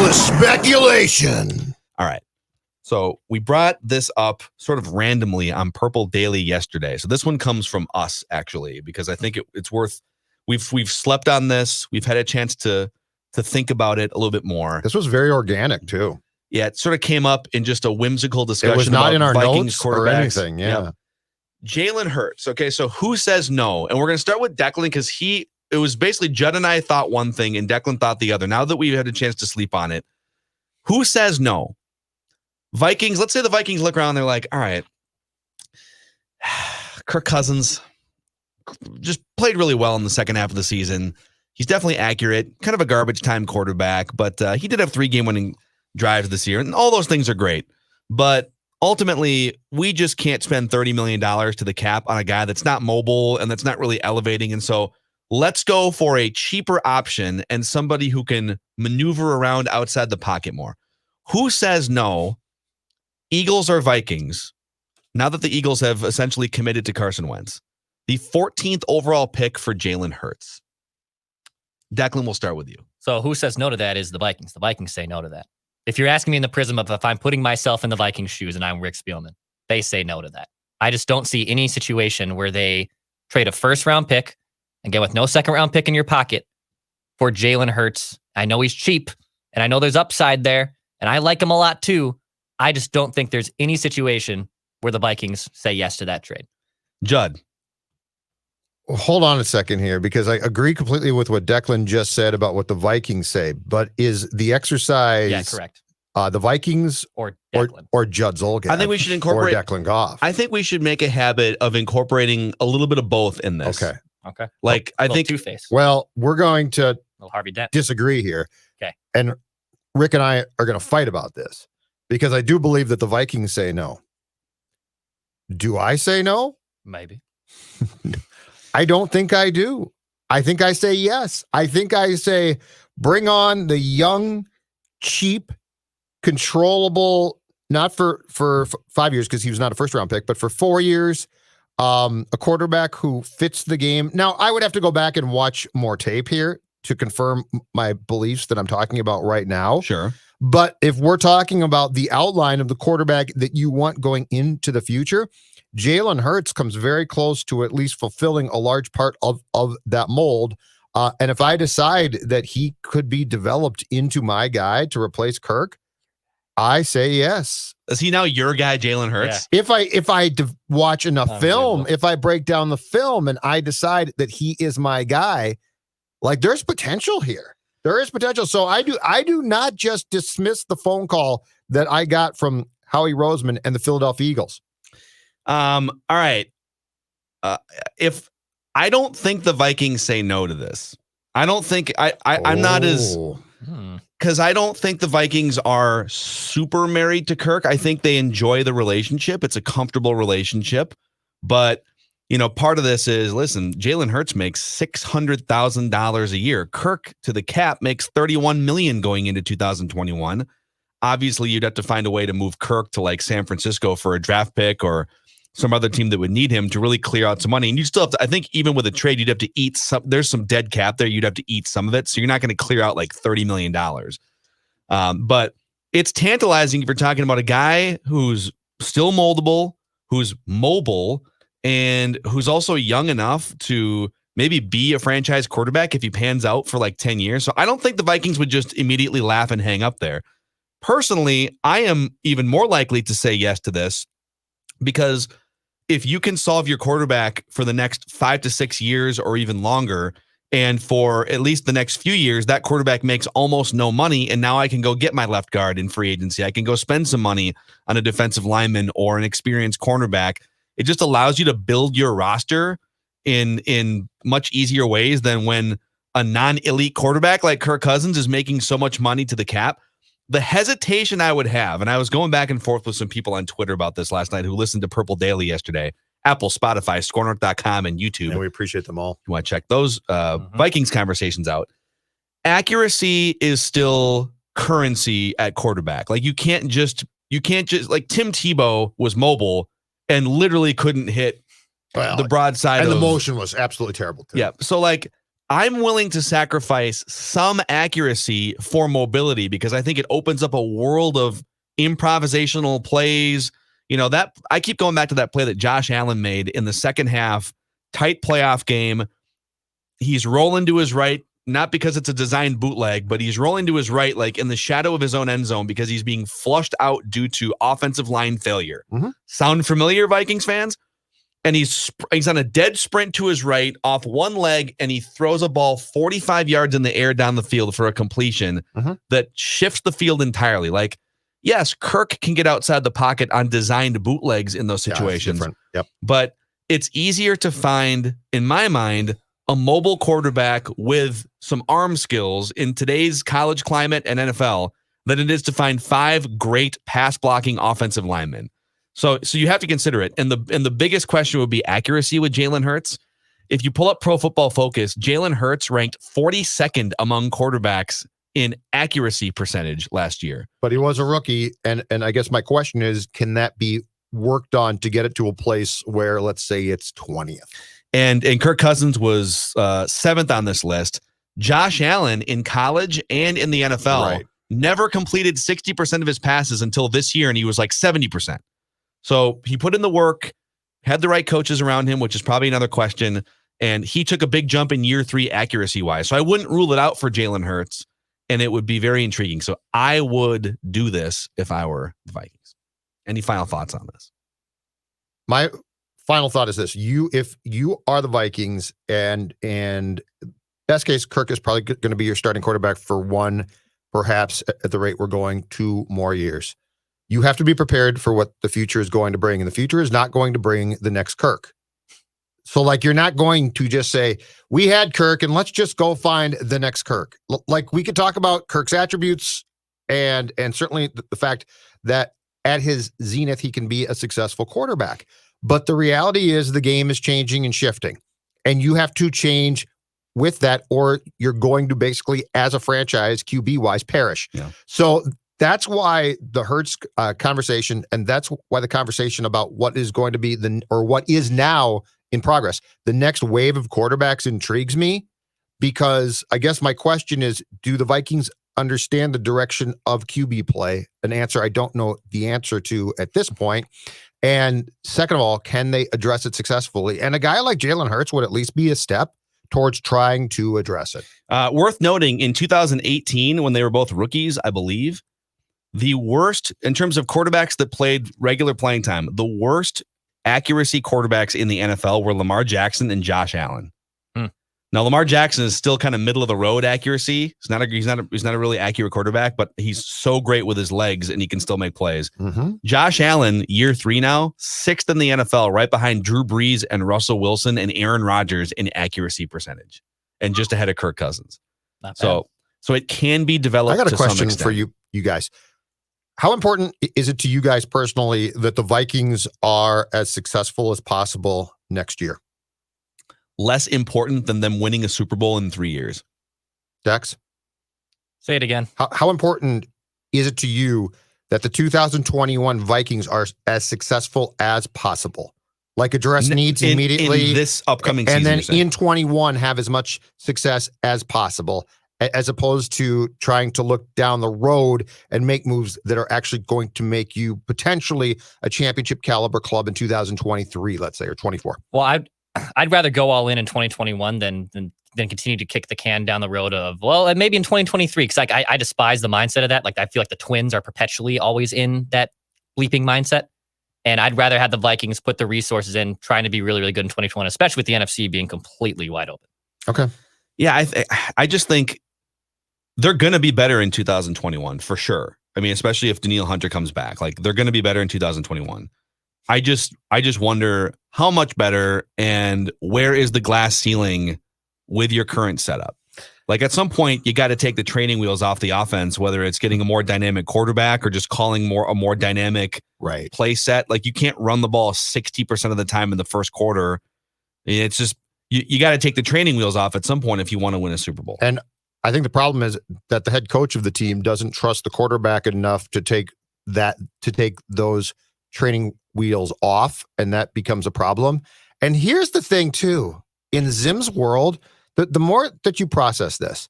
the speculation. All right. So we brought this up sort of randomly on Purple Daily yesterday. So this one comes from us, actually, because I think it's worth. We've slept on this. We've had a chance to think about it a little bit more. This was very organic too. Yeah, it sort of came up in just a whimsical discussion. It was not about in our Vikings notes quarterbacks or anything. Yeah. Yep. Jalen Hurts. Okay, so who says no? And we're going to start with Declan because it was basically Judd and I thought one thing and Declan thought the other. Now that we've had a chance to sleep on it, who says no? Vikings, let's say the Vikings look around, they're like, all right, Kirk Cousins just played really well in the second half of the season. He's definitely accurate, kind of a garbage time quarterback, but he did have 3 game-winning drives this year, and all those things are great. But ultimately, we just can't spend $30 million to the cap on a guy that's not mobile and that's not really elevating. And so let's go for a cheaper option and somebody who can maneuver around outside the pocket more. Who says no? Eagles or Vikings? Now that the Eagles have essentially committed to Carson Wentz, the 14th overall pick for Jalen Hurts. Declan, we'll start with you. So who says no to that is the Vikings. The Vikings say no to that. If you're asking me in the prism of if I'm putting myself in the Vikings shoes and I'm Rick Spielman, they say no to that. I just don't see any situation where they trade a first-round pick, again, with no second-round pick in your pocket, for Jalen Hurts. I know he's cheap, and I know there's upside there, and I like him a lot too. I just don't think there's any situation where the Vikings say yes to that trade. Judd. Hold on a second here, because I agree completely with what Declan just said about what the Vikings say. But is the exercise, Yeah, correct. The Vikings Or Declan. or Judd Zolgad? I think we should incorporate or Declan Goff. I think we should make a habit of incorporating a little bit of both in this. Okay. Like I think Two-Face. Well, we're going to Little Harvey Dent. disagree here. Okay. And Rick and I are going to fight about this because I do believe that the Vikings say no. Do I say no? Maybe. I don't think I do. I think I say yes. I think I say bring on the young, cheap, controllable, not for 5 years because he was not a first round pick, but for 4 years, a quarterback who fits the game. Now, I would have to go back and watch more tape here to confirm my beliefs that I'm talking about right now. sure. But if we're talking about the outline of the quarterback that you want going into the future, Jalen Hurts comes very close to at least fulfilling a large part of that mold. And if I decide that he could be developed into my guy to replace Kirk, I say yes. Is he now your guy, Jalen Hurts? If I watch enough film, Unbelievable. if I break down the film and I decide that he is my guy, like there's potential here. There is potential. So I do not just dismiss the phone call that I got from Howie Roseman and the Philadelphia Eagles. All right. If I don't think the Vikings say no to this, I don't think I'm not as because I don't think the Vikings are super married to Kirk. I think they enjoy the relationship. It's a comfortable relationship, but part of this is, listen, Jalen Hurts makes $600,000 a year. Kirk to the cap makes $31 million going into 2021. Obviously, you'd have to find a way to move Kirk to like San Francisco for a draft pick or some other team that would need him to really clear out some money. And you still have to, I think even with a trade, you'd have to eat some, there's some dead cap there. You'd have to eat some of it. So you're not going to clear out like $30 million. But it's tantalizing if you're talking about a guy who's still moldable, who's mobile, and who's also young enough to maybe be a franchise quarterback if he pans out for like 10 years. So I don't think the Vikings would just immediately laugh and hang up there. Personally, I am even more likely to say yes to this because if you can solve your quarterback for the next 5 to 6 years or even longer, and for at least the next few years, that quarterback makes almost no money, and now I can go get my left guard in free agency. I can go spend some money on a defensive lineman or an experienced cornerback. It just allows you to build your roster in much easier ways than when a non-elite quarterback like Kirk Cousins is making so much money to the cap. The hesitation I would have, and I was going back and forth with some people on Twitter about this last night who listened to Purple Daily yesterday, Apple, Spotify, scorenorth.com, and YouTube. And we appreciate them all. You want to check those Vikings conversations out. Accuracy is still currency at quarterback. Like you can't just like Tim Tebow was mobile and literally couldn't hit the broadside. And of the motion was absolutely terrible too. Yeah. So like I'm willing to sacrifice some accuracy for mobility because I think it opens up a world of improvisational plays. That I keep going back to that play that Josh Allen made in the second half, tight playoff game. He's rolling to his right, not because it's a designed bootleg, but he's rolling to his right, like in the shadow of his own end zone because he's being flushed out due to offensive line failure. Mm-hmm. Sound familiar, Vikings fans? And he's on a dead sprint to his right off one leg, and he throws a ball 45 yards in the air down the field for a completion that shifts the field entirely. Like, yes, Kirk can get outside the pocket on designed bootlegs in those situations. Yep. But it's easier to find, in my mind, a mobile quarterback with some arm skills in today's college climate and NFL than it is to find 5 great pass blocking offensive linemen. So you have to consider it. And the biggest question would be accuracy with Jalen Hurts. If you pull up Pro Football Focus, Jalen Hurts ranked 42nd among quarterbacks in accuracy percentage last year. But he was a rookie. And I guess my question is, can that be worked on to get it to a place where, let's say, it's 20th? And Kirk Cousins was 7th on this list. Josh Allen in college and in the NFL never completed 60% of his passes until this year, and he was like 70%. So he put in the work, had the right coaches around him, which is probably another question, and he took a big jump in year 3 accuracy-wise. So I wouldn't rule it out for Jalen Hurts, and it would be very intriguing. So I would do this if I were the Vikings. Any final thoughts on this? My final thought is this. If you are the Vikings, and best case, Kirk is probably going to be your starting quarterback for 1, perhaps at the rate we're going, 2 more years. You have to be prepared for what the future is going to bring, and the future is not going to bring the next Kirk. So, like, you're not going to just say, we had Kirk, and let's just go find the next Kirk. Like, we could talk about Kirk's attributes and certainly the fact that at his zenith, he can be a successful quarterback. But the reality is the game is changing and shifting, and you have to change with that, or you're going to basically, as a franchise, QB-wise, perish. Yeah. So that's why the Hurts conversation, and that's why the conversation about what is going to be what is now in progress, the next wave of quarterbacks intrigues me, because I guess my question is, do the Vikings understand the direction of QB play? An answer I don't know the answer to at this point. And second of all, can they address it successfully? And a guy like Jalen Hurts would at least be a step towards trying to address it. Worth noting, in 2018, when they were both rookies, I believe, the worst, in terms of quarterbacks that played regular playing time, the worst accuracy quarterbacks in the NFL were Lamar Jackson and Josh Allen. Now, Lamar Jackson is still kind of middle of the road accuracy. He's not a really accurate quarterback, but he's so great with his legs and he can still make plays. Josh Allen, year 3 now, 6th in the NFL, right behind Drew Brees and Russell Wilson and Aaron Rodgers in accuracy percentage, and just ahead of Kirk Cousins. So it can be developed. I got a question for you guys. How important is it to you guys personally that the Vikings are as successful as possible next year? Less important than them winning a Super Bowl in 3 years. Dex? Say it again. How important is it to you that the 2021 Vikings are as successful as possible? Like, address needs immediately in this upcoming season, and then in 21 have as much success as possible, as opposed to trying to look down the road and make moves that are actually going to make you potentially a championship caliber club in 2023, let's say, or 24. Well, I'd rather go all in 2021 than continue to kick the can down the road of, well, maybe in 2023, because like I despise the mindset of that. Like, I feel like the Twins are perpetually always in that bleeping mindset, and I'd rather have the Vikings put the resources in trying to be really, really good in 2021, especially with the NFC being completely wide open. Okay. Yeah, I just think they're going to be better in 2021 for sure. I mean, especially if Danielle Hunter comes back, like, they're going to be better in 2021. I just wonder how much better, and where is the glass ceiling with your current setup? Like, at some point, you got to take the training wheels off the offense, whether it's getting a more dynamic quarterback or just calling a more dynamic play set. Like, you can't run the ball 60% of the time in the first quarter. It's just, you got to take the training wheels off at some point if you want to win a Super Bowl. And I think the problem is that the head coach of the team doesn't trust the quarterback enough to take those training wheels off, and that becomes a problem. And here's the thing too, in Zim's world, The more that you process this,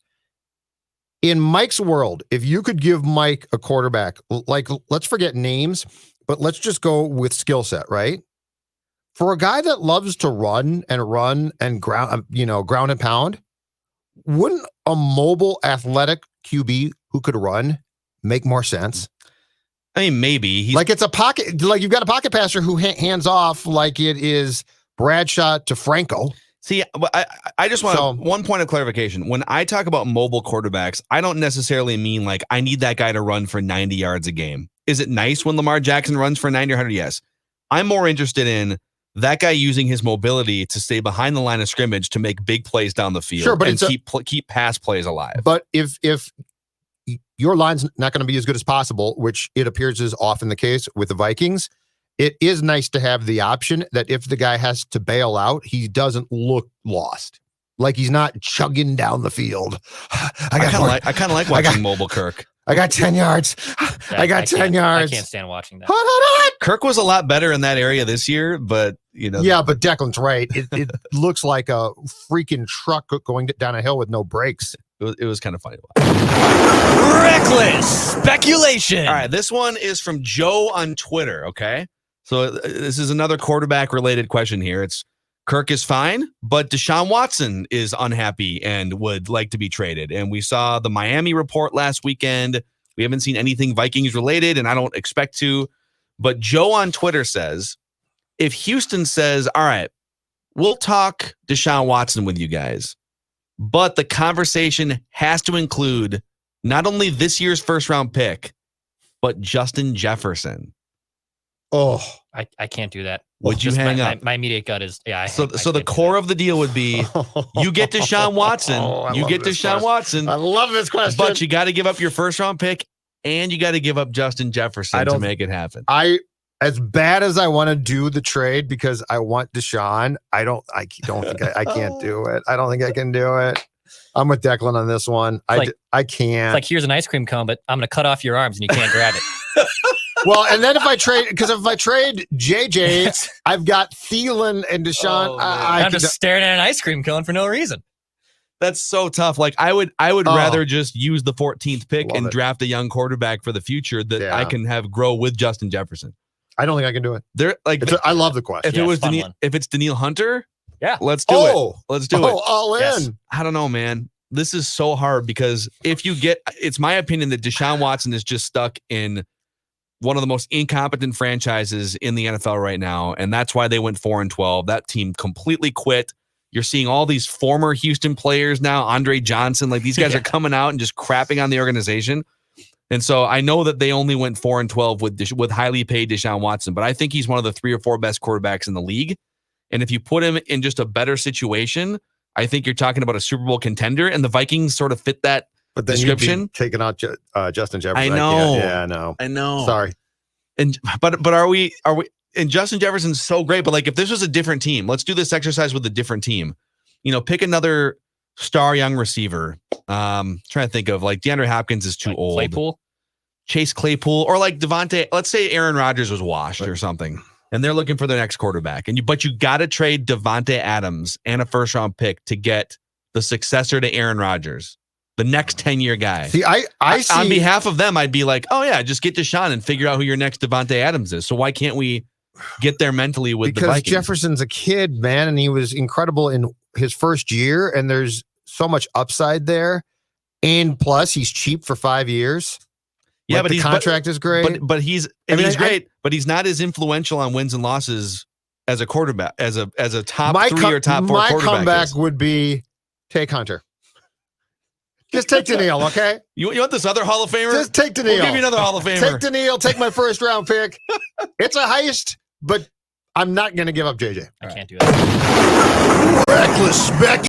in Mike's world, if you could give Mike a quarterback, like let's forget names, but let's just go with skill set, right? For a guy that loves to run and ground and pound, wouldn't a mobile athletic QB who could run make more sense? I mean, maybe like it's a pocket, like you've got a pocket passer who hands off like it is Bradshaw to Franco. See, I just want one point of clarification. When I talk about mobile quarterbacks, I don't necessarily mean like I need that guy to run for 90 yards a game. Is it nice when Lamar Jackson runs for 90 or 100? Yes. I'm more interested in that guy using his mobility to stay behind the line of scrimmage to make big plays down the field, but and keep pass plays alive. But if your line's not going to be as good as possible, which it appears is often the case with the Vikings, it is nice to have the option that if the guy has to bail out, he doesn't look lost. Like he's not chugging down the field. I kind of like watching mobile Kirk. I got 10 yards. I got 10 yards. I can't stand watching that. Kirk was a lot better in that area this year, but Yeah, but Declan's right. It looks like a freaking truck going down a hill with no brakes. It was kind of funny. Reckless speculation. All right, this one is from Joe on Twitter, okay? So this is another quarterback-related question here. It's Kirk is fine, but Deshaun Watson is unhappy and would like to be traded. And we saw the Miami report last weekend. We haven't seen anything Vikings-related, and I don't expect to. But Joe on Twitter says, if Houston says, all right, we'll talk Deshaun Watson with you guys, but the conversation has to include not only this year's first-round pick, but Justin Jefferson. Oh, I can't do that. Would you hang up? My immediate gut is, yeah. So the core of the deal would be, you get Deshaun Watson. Watson. I love this question. But you got to give up your first-round pick, and you got to give up Justin Jefferson to make it happen. As bad as I want to do the trade because I want Deshaun, I don't think I can't do it. I don't think I can do it. I'm with Declan on this one. I can't. It's like, here's an ice cream cone, but I'm going to cut off your arms and you can't grab it. Well, and then if I trade JJ, I've got Thielen and Deshaun. I'm just staring at an ice cream cone for no reason. That's so tough. Like I would rather just use the 14th pick and draft a young quarterback for the future that I can have grow with Justin Jefferson. I don't think I can do it. I love the question. If it's Daniil Hunter, let's do it. Let's do it. All in. Yes. I don't know, man. This is so hard because it's my opinion that Deshaun Watson is just stuck in one of the most incompetent franchises in the NFL right now, and that's why they went 4-12. That team completely quit. You're seeing all these former Houston players now, Andre Johnson, like these guys are coming out and just crapping on the organization. And so I know that they only went 4-12 with highly paid Deshaun Watson, but I think he's one of the 3 or 4 best quarterbacks in the league. And if you put him in just a better situation, I think you're talking about a Super Bowl contender, and the Vikings sort of fit that description. Taking out Justin Jefferson. I know. I know. Sorry. But are we? And Justin Jefferson's so great, but like if this was a different team, let's do this exercise with a different team. Pick another star young receiver. Trying to think of like DeAndre Hopkins is too old. Claypool? Chase Claypool, or like Devontae. Let's say Aaron Rodgers was washed or something, and they're looking for their next quarterback. But you got to trade Devontae Adams and a first-round pick to get the successor to Aaron Rodgers, the next 10-year guy. See, I see. On behalf of them, I'd be like, oh yeah, just get Deshaun and figure out who your next Devontae Adams is. So why can't we get there mentally with the Vikings? Because Jefferson's a kid, man, and he was incredible in his first year, and there's so much upside there. And plus, he's cheap for 5 years. Yeah, but the contract is great. But he's great. But he's not as influential on wins and losses as a quarterback, as a top 3 or top 4 quarterback. My comeback would be take Hunter. Just take Daniil, okay? You want this other Hall of Famer? Just take Daniil. We'll give you another Hall of Famer. Take Daniil. Take my first-round pick. It's a heist, but I'm not going to give up JJ. I can't do that. Reckless spec.